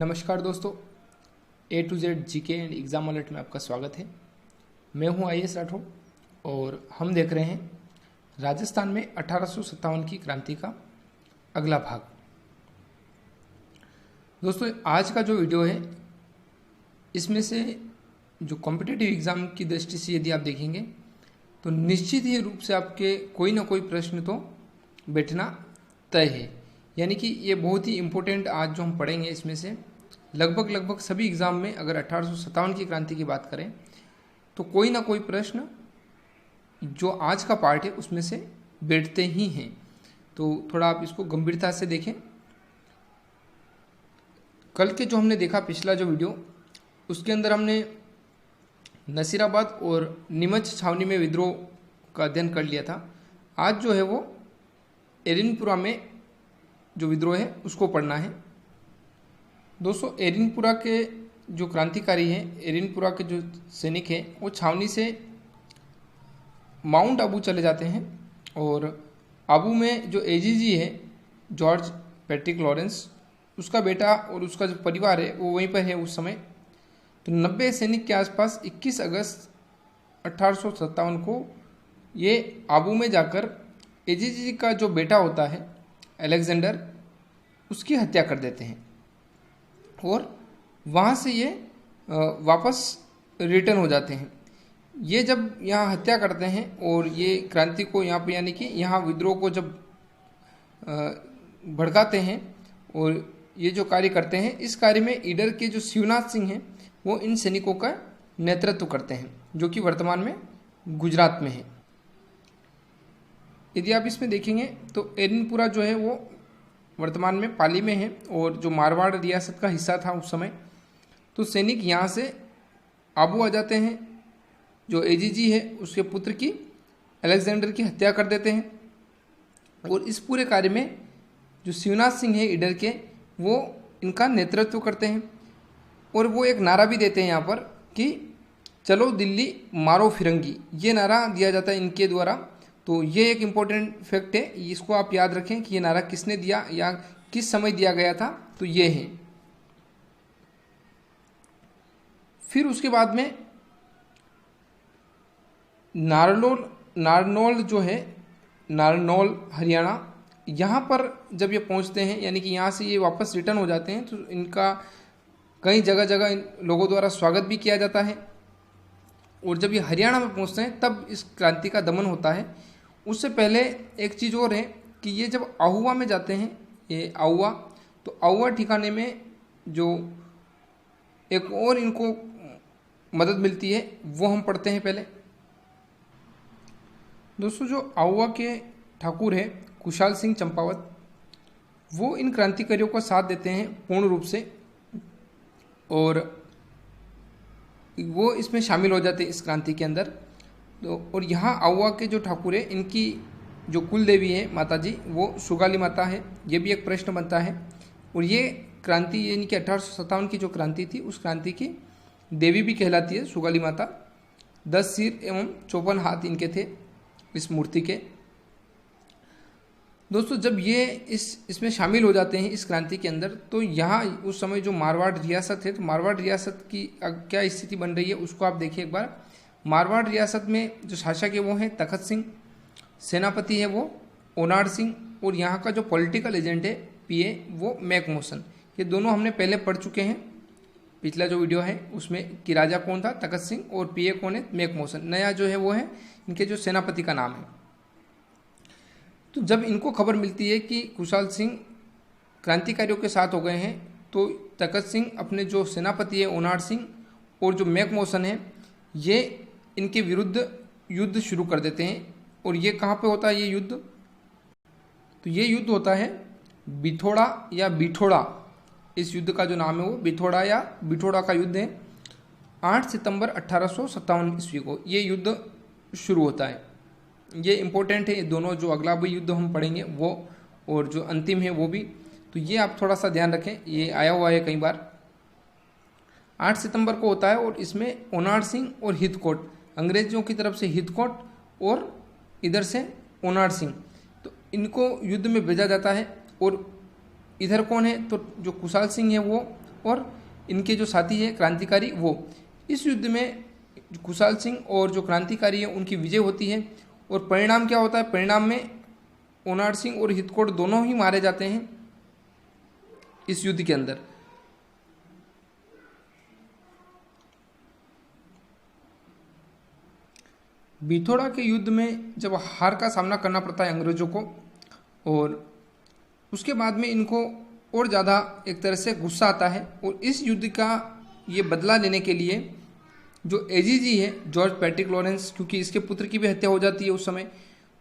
नमस्कार दोस्तों, A to Z GK and exam alert में आपका स्वागत है। मैं हूं आईएएस राठौड़ और हम देख रहे हैं राजस्थान में 1857 की क्रांति का अगला भाग। दोस्तों, आज का जो वीडियो है इसमें से जो कॉम्पिटिटिव एग्ज़ाम की दृष्टि से यदि आप देखेंगे तो निश्चित ही रूप से आपके कोई ना कोई प्रश्न तो बैठना तय है। यानी कि ये बहुत ही इम्पोर्टेंट आज जो हम पढ़ेंगे इसमें से लगभग सभी एग्ज़ाम में अगर 1857 की क्रांति की बात करें तो कोई ना कोई प्रश्न जो आज का पार्ट है उसमें से बैठते ही हैं। तो थोड़ा आप इसको गंभीरता से देखें। कल के जो हमने देखा पिछला जो वीडियो, उसके अंदर हमने नसीराबाद और नीमच छावनी में विद्रोह का अध्ययन कर लिया था। आज जो है वो एरिनपुरा में जो विद्रोह है उसको पढ़ना है। दोस्तों, एरिनपुरा के जो क्रांतिकारी हैं, एरिनपुरा के जो सैनिक हैं, वो छावनी से माउंट आबू चले जाते हैं और आबू में जो एजीजी है जॉर्ज पैट्रिक लॉरेंस, उसका बेटा और उसका जो परिवार है वो वहीं पर है उस समय। तो 90 सैनिक के आसपास 21 अगस्त 1857 को ये आबू में जाकर एजीजी का जो बेटा होता है अलेक्जेंडर, उसकी हत्या कर देते हैं और वहाँ से ये वापस रिटर्न हो जाते हैं। ये जब यहाँ हत्या करते हैं और ये क्रांति को यहाँ पे यानी कि यहाँ विद्रोह को जब भड़काते हैं और ये जो कार्य करते हैं, इस कार्य में ईडर के जो शिवनाथ सिंह हैं वो इन सैनिकों का नेतृत्व करते हैं, जो कि वर्तमान में गुजरात में है। यदि आप इसमें देखेंगे तो एरिनपुरा जो है वो वर्तमान में पाली में है और जो मारवाड़ रियासत का हिस्सा था उस समय। तो सैनिक यहाँ से आबू आ जाते हैं, जो एजीजी है उसके पुत्र की अलेक्जेंडर की हत्या कर देते हैं और इस पूरे कार्य में जो शिवनाथ सिंह है ईडर के, वो इनका नेतृत्व करते हैं और वो एक नारा भी देते हैं यहाँ पर कि चलो दिल्ली मारो फिरंगी, ये नारा दिया जाता है इनके द्वारा। तो ये एक इम्पोर्टेंट फैक्ट है, इसको आप याद रखें कि ये नारा किसने दिया या किस समय दिया गया था। तो ये है। फिर उसके बाद में नारनौल जो है, नारनौल हरियाणा, यहाँ पर जब ये पहुँचते हैं यानी कि यहाँ से ये वापस रिटर्न हो जाते हैं, तो इनका कई जगह जगह इन लोगों द्वारा स्वागत भी किया जाता है। और जब ये हरियाणा में पहुँचते हैं तब इस क्रांति का दमन होता है। उससे पहले एक चीज़ और है कि ये जब आहुआ में जाते हैं, ये आहुआ, तो आहुआ ठिकाने में जो एक और इनको मदद मिलती है वो हम पढ़ते हैं पहले। दोस्तों, जो आहुआ के ठाकुर है कुशाल सिंह चंपावत, वो इन क्रांतिकारियों का साथ देते हैं पूर्ण रूप से और वो इसमें शामिल हो जाते हैं इस क्रांति के अंदर। तो और यहाँ आहुआ के जो ठाकुर है, इनकी जो कुल देवी है माता जी, वो सुगाली माता है। ये भी एक प्रश्न बनता है। और ये क्रांति यानी कि 1857 की जो क्रांति थी उस क्रांति की देवी भी कहलाती है सुगाली माता। 10 सिर एवं 54 हाथ इनके थे इस मूर्ति के। दोस्तों, जब ये इसमें शामिल हो जाते हैं इस क्रांति के अंदर, तो यहाँ उस समय जो मारवाड़ रियासत है, तो मारवाड़ रियासत की क्या स्थिति बन रही है उसको आप देखिए एक बार। मारवाड़ रियासत में जो शासक है वो है तखत सिंह, सेनापति है वो ओनाड सिंह और यहाँ का जो पॉलिटिकल एजेंट है पीए वो मैकमोहन। ये दोनों हमने पहले पढ़ चुके हैं, पिछला जो वीडियो है उसमें कि राजा कौन था तखत सिंह और पीए कौन है मैकमोहन। नया जो है वो है इनके जो सेनापति का नाम है। तो जब इनको खबर मिलती है कि कुशाल सिंह क्रांतिकारियों के साथ हो गए हैं, तो तखत सिंह अपने जो सेनापति है ओनाड सिंह और जो मैकमोहन है, ये इनके विरुद्ध युद्ध शुरू कर देते हैं। और ये कहाँ पे होता है ये युद्ध? तो ये युद्ध होता है बिथोड़ा या बिठोड़ा। इस युद्ध का जो नाम है वो बिथोड़ा या बिठोड़ा का युद्ध है। 8 सितंबर 1857 ईस्वी को ये युद्ध शुरू होता है। ये इम्पोर्टेंट है, दोनों जो अगला भी युद्ध हम पढ़ेंगे वो और जो अंतिम है वो भी। तो ये आप थोड़ा सा ध्यान रखें, ये आया हुआ है कई बार। 8 सितंबर को होता है और इसमें ओनाड सिंह और हितकोट, अंग्रेजों की तरफ से हितकोट और इधर से ओनाड सिंह, तो इनको युद्ध में भेजा जाता है। और इधर कौन है, तो जो कुशाल सिंह है वो और इनके जो साथी है क्रांतिकारी वो। इस युद्ध में खुशहाल सिंह और जो क्रांतिकारी है उनकी विजय होती है। और परिणाम क्या होता है, परिणाम में ओनार सिंह और हितकोट दोनों ही मारे जाते हैं इस युद्ध के अंदर। बिथोड़ा के युद्ध में जब हार का सामना करना पड़ता है अंग्रेजों को, और उसके बाद में इनको और ज़्यादा एक तरह से गुस्सा आता है, और इस युद्ध का ये बदला लेने के लिए जो एजीजी है जॉर्ज पैट्रिक लॉरेंस, क्योंकि इसके पुत्र की भी हत्या हो जाती है उस समय,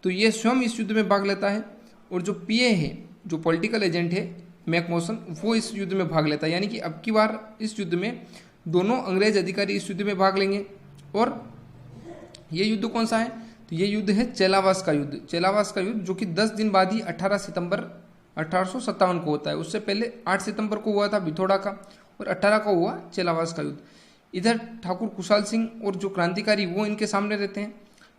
तो ये स्वयं इस युद्ध में भाग लेता है। और जो पीए है, जो पॉलिटिकल एजेंट है मैकमोसन, वो इस युद्ध में भाग लेता है। यानी कि अब की बार इस युद्ध में दोनों अंग्रेज अधिकारी इस युद्ध में भाग लेंगे। और ये युद्ध कौन सा है, तो ये युद्ध है चेलावास का युद्ध। चेलावास का युद्ध जो कि 10 दिन बाद ही 18 सितंबर 1857 को होता है। उससे पहले 8 सितंबर को हुआ था बिथोड़ा का, और 18 को हुआ चेलावास का युद्ध। इधर ठाकुर खुशहाल सिंह और जो क्रांतिकारी वो इनके सामने रहते हैं।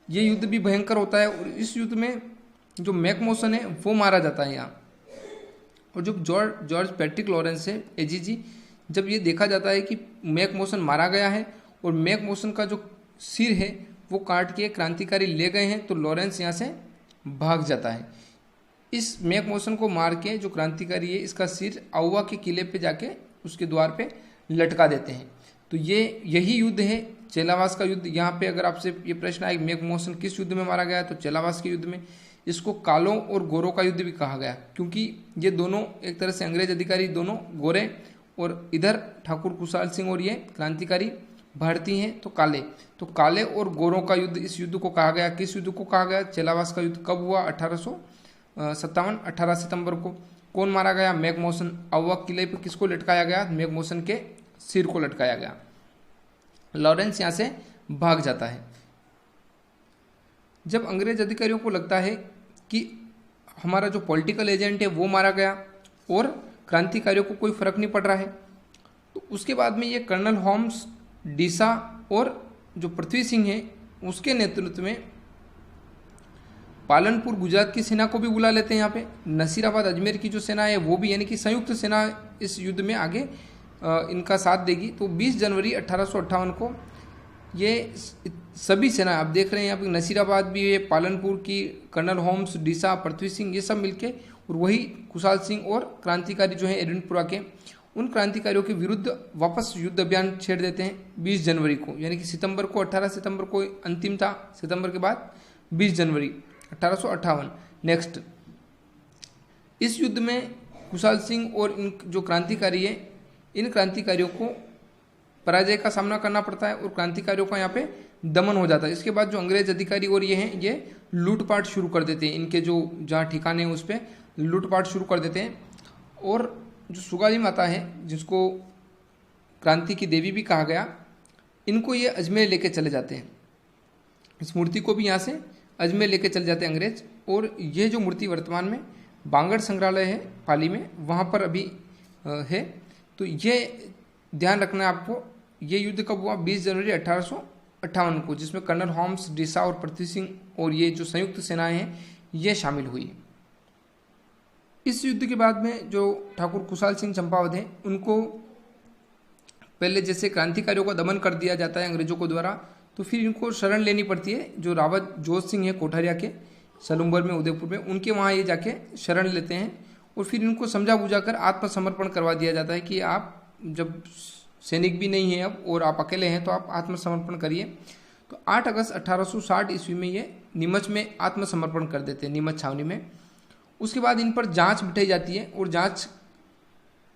ये युद्ध भी भयंकर होता है, और इस युद्ध में जो मैकमोसन है वो मारा जाता है यहाँ। और जो जॉर्ज पैट्रिक लॉरेंस है एजीजी, जब ये देखा जाता है कि मैकमोसन मारा गया है और मैकमोसन का जो सिर है वो काट के क्रांतिकारी ले गए हैं, तो लॉरेंस यहाँ से भाग जाता है। इस मैकमोसन को मार के जो क्रांतिकारी है इसका सिर आउवा के किले पे जाके उसके द्वार पे लटका देते हैं। तो ये यही युद्ध है चेलावास का युद्ध। यहाँ पे अगर आपसे ये प्रश्न आए मैकमोसन किस युद्ध में मारा गया, तो चेलावास के युद्ध में। इसको कालों और गोरों का युद्ध भी कहा गया, क्योंकि ये दोनों एक तरह से अंग्रेज अधिकारी दोनों गोरे, और इधर ठाकुर खुशहाल सिंह और ये क्रांतिकारी भारतीय हैं तो काले। तो काले और गोरों का युद्ध इस युद्ध को कहा गया। किस युद्ध को कहा गया, चेलावास का युद्ध। कब हुआ, 1857 18 सितंबर को। कौन मारा गया, मैकमोसन। आउवा किले पे किसको लटकाया गया, मैकमोसन के सिर को लटकाया गया। लॉरेंस यहाँ से भाग जाता है। जब अंग्रेज अधिकारियों को लगता है कि हमारा जो पॉलिटिकल एजेंट है वो मारा गया और क्रांतिकारियों को कोई फर्क नहीं पड़ रहा है, तो उसके बाद में ये कर्नल होम्स, डीसा और जो पृथ्वी सिंह है उसके नेतृत्व में पालनपुर गुजरात की सेना को भी बुला लेते हैं। यहाँ पे नसीराबाद अजमेर की जो सेना है वो भी, यानी कि संयुक्त सेना इस युद्ध में आगे इनका साथ देगी। तो 20 जनवरी 1858 को ये सभी सेना आप देख रहे हैं यहाँ पे, नसीराबाद भी है, पालनपुर की, कर्नल होम्स, डीसा, पृथ्वी सिंह, ये सब मिलके, और वही खुशहाल सिंह और क्रांतिकारी जो है एरनपुरा के, उन क्रांतिकारियों के विरुद्ध वापस युद्ध अभियान छेड़ देते हैं 20 जनवरी को। यानी कि सितंबर को, 18 सितंबर को अंतिम था, सितंबर के बाद 20 जनवरी 1858। नेक्स्ट, इस युद्ध में खुशहाल सिंह और इन जो क्रांतिकारी है, इन क्रांतिकारियों को पराजय का सामना करना पड़ता है और क्रांतिकारियों का यहाँ पे दमन हो जाता है। इसके बाद जो अंग्रेज अधिकारी और ये हैं, ये लूटपाट शुरू कर देते हैं, इनके जो जहाँ ठिकाने हैं उस पर लूटपाट शुरू कर देते हैं। और जो सुगाली माता है, जिसको क्रांति की देवी भी कहा गया, इनको ये अजमेर लेके चले जाते हैं। इस मूर्ति को भी यहाँ से अजमेर लेके चले जाते हैं अंग्रेज। और ये जो मूर्ति वर्तमान में बांगड़ संग्रहालय है पाली में, वहाँ पर अभी है। तो ये ध्यान रखना है आपको। ये युद्ध कब हुआ, 20 जनवरी 1858 को, जिसमें कर्नल होम्स, डीसा और पृथ्वी सिंह और ये जो संयुक्त सेनाएं हैं ये शामिल हुई। इस युद्ध के बाद में जो ठाकुर खुशहाल सिंह चंपावत हैं, उनको पहले जैसे क्रांतिकारियों का दमन कर दिया जाता है अंग्रेजों को द्वारा, तो फिर इनको शरण लेनी पड़ती है। जो रावत जोत सिंह है कोठारिया के, सलुम्बर में, उदयपुर में, उनके वहाँ ये जाके शरण लेते हैं और फिर इनको समझा बुझा कर आत्मसमर्पण करवा दिया जाता है कि आप जब सैनिक भी नहीं है अब और आप अकेले हैं तो आप आत्मसमर्पण करिए। तो 8 अगस्त 1860 ईस्वी में ये नीमच में आत्मसमर्पण कर देते हैं, नीमच छावनी में। उसके बाद इन पर जांच बिठाई जाती है, और जांच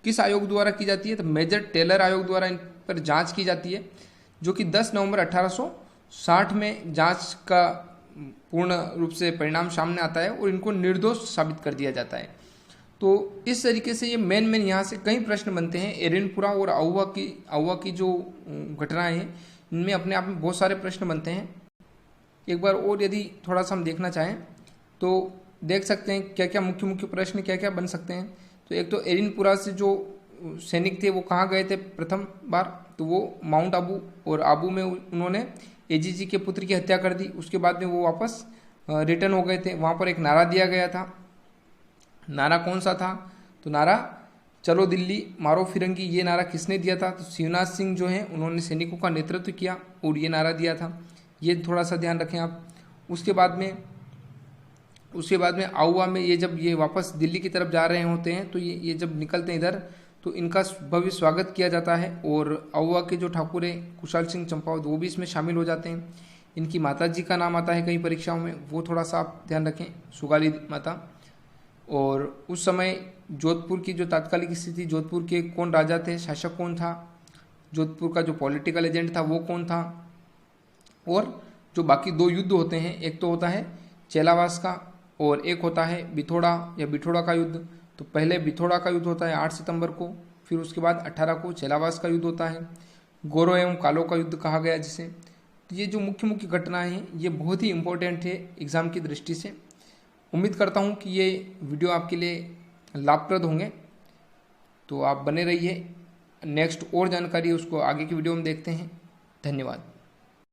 किस आयोग द्वारा की जाती है, तो मेजर टेलर आयोग द्वारा इन पर जांच की जाती है, जो कि 10 नवंबर 1860 में जांच का पूर्ण रूप से परिणाम सामने आता है और इनको निर्दोष साबित कर दिया जाता है। तो इस तरीके से ये मेन यहाँ से कई प्रश्न बनते हैं। एरनपुरा और आउवा की जो घटनाएं हैं, इनमें अपने आप में बहुत सारे प्रश्न बनते हैं। एक बार और यदि थोड़ा सा हम देखना चाहें तो देख सकते हैं क्या क्या मुख्य प्रश्न क्या क्या बन सकते हैं। तो एक तो एरनपुरा से जो सैनिक थे वो कहाँ गए थे प्रथम बार, तो वो माउंट आबू, और आबू में उन्होंने एजीजी के पुत्र की हत्या कर दी। उसके बाद में वो वापस रिटर्न हो गए थे। वहाँ पर एक नारा दिया गया था। नारा कौन सा था, तो नारा चलो दिल्ली मारो फिरंगी, ये नारा किसने दिया था? तो शिवनाथ सिंह जो हैं उन्होंने सैनिकों का नेतृत्व किया और ये नारा दिया था। ये थोड़ा सा ध्यान रखें आप। उसके बाद में आउवा में ये जब ये वापस दिल्ली की तरफ जा रहे होते हैं तो ये जब निकलते हैं इधर तो इनका भव्य स्वागत किया जाता है। और आउवा के जो ठाकुर हैं कुशाल सिंह चंपावत वो भी इसमें शामिल हो जाते हैं। इनकी माता जी का नाम आता है कई परीक्षाओं में, वो थोड़ा सा आप ध्यान रखें, सुगाली माता। और उस समय जोधपुर की जो तात्कालिक स्थिति, जोधपुर के कौन राजा थे, शासक कौन था, जोधपुर का जो पॉलिटिकल एजेंट था वो कौन था, और जो बाकी 2 युद्ध होते हैं, एक तो होता है चेलावास का और एक होता है बिथोड़ा या बिठोड़ा का युद्ध। तो पहले बिथोड़ा का युद्ध होता है 8 सितंबर को, फिर उसके बाद 18 को चेलावास का युद्ध होता है, गोरो एवं कालो का युद्ध कहा गया जिसे। तो ये जो मुख्य मुख्य घटनाएं हैं ये बहुत ही इंपॉर्टेंट है एग्ज़ाम की दृष्टि से। उम्मीद करता हूँ कि ये वीडियो आपके लिए लाभप्रद होंगे, तो आप बने रहिए। नेक्स्ट और जानकारी उसको आगे की वीडियो में देखते हैं। धन्यवाद।